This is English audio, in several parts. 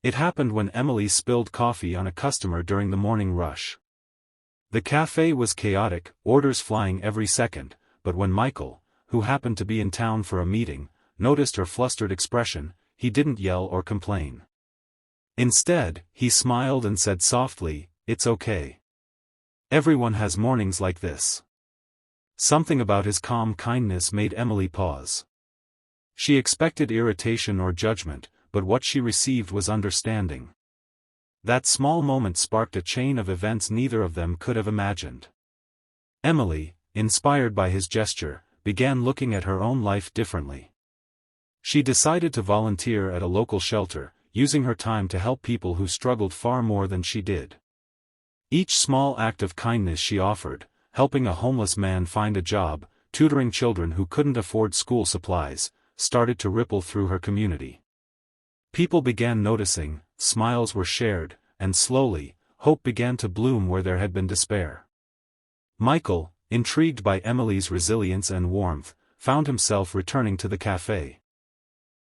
It happened when Emily spilled coffee on a customer during the morning rush. The cafe was chaotic, orders flying every second, but when Michael, who happened to be in town for a meeting, noticed her flustered expression, he didn't yell or complain. Instead, he smiled and said softly, "It's okay. Everyone has mornings like this." Something about his calm kindness made Emily pause. She expected irritation or judgment, but what she received was understanding. That small moment sparked a chain of events neither of them could have imagined. Emily, inspired by his gesture, began looking at her own life differently. She decided to volunteer at a local shelter, using her time to help people who struggled far more than she did. Each small act of kindness she offered, helping a homeless man find a job, tutoring children who couldn't afford school supplies, started to ripple through her community. People began noticing, smiles were shared, and slowly, hope began to bloom where there had been despair. Michael, intrigued by Emily's resilience and warmth, found himself returning to the cafe.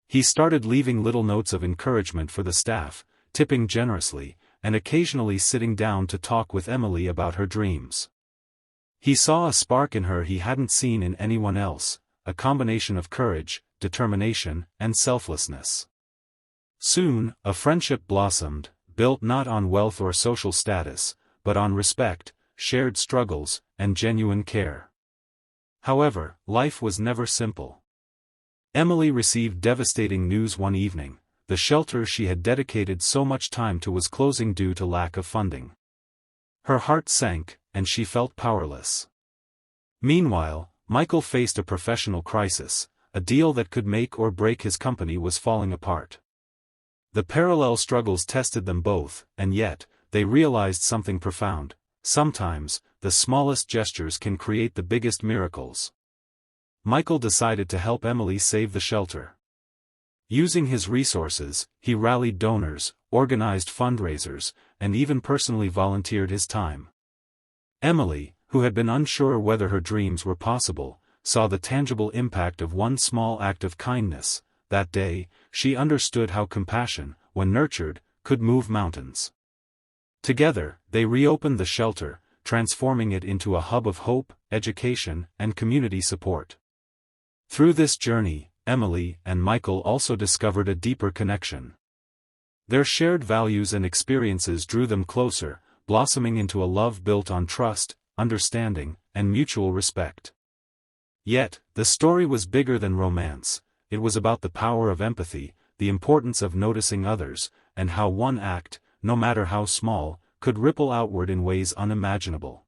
He started leaving little notes of encouragement for the staff, tipping generously, and occasionally sitting down to talk with Emily about her dreams. He saw a spark in her he hadn't seen in anyone else, a combination of courage, determination, and selflessness. Soon, a friendship blossomed, built not on wealth or social status, but on respect, shared struggles, and genuine care. However, life was never simple. Emily received devastating news one evening: the shelter she had dedicated so much time to was closing due to lack of funding. Her heart sank, and she felt powerless. Meanwhile, Michael faced a professional crisis. A deal that could make or break his company was falling apart. The parallel struggles tested them both, and yet, they realized something profound: sometimes, the smallest gestures can create the biggest miracles. Michael decided to help Emily save the shelter. Using his resources, he rallied donors, organized fundraisers, and even personally volunteered his time. Emily, who had been unsure whether her dreams were possible, saw the tangible impact of one small act of kindness. That day, she understood how compassion, when nurtured, could move mountains. Together, they reopened the shelter, transforming it into a hub of hope, education, and community support. Through this journey, Emily and Michael also discovered a deeper connection. Their shared values and experiences drew them closer, blossoming into a love built on trust, understanding, and mutual respect. Yet, the story was bigger than romance. It was about the power of empathy, the importance of noticing others, and how one act, no matter how small, could ripple outward in ways unimaginable.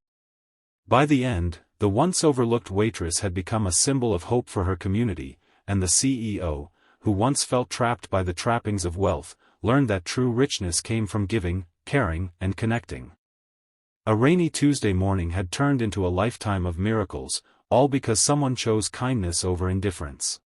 By the end, the once overlooked waitress had become a symbol of hope for her community, and the CEO, who once felt trapped by the trappings of wealth, learned that true richness came from giving, caring, and connecting. A rainy Tuesday morning had turned into a lifetime of miracles, all because someone chose kindness over indifference.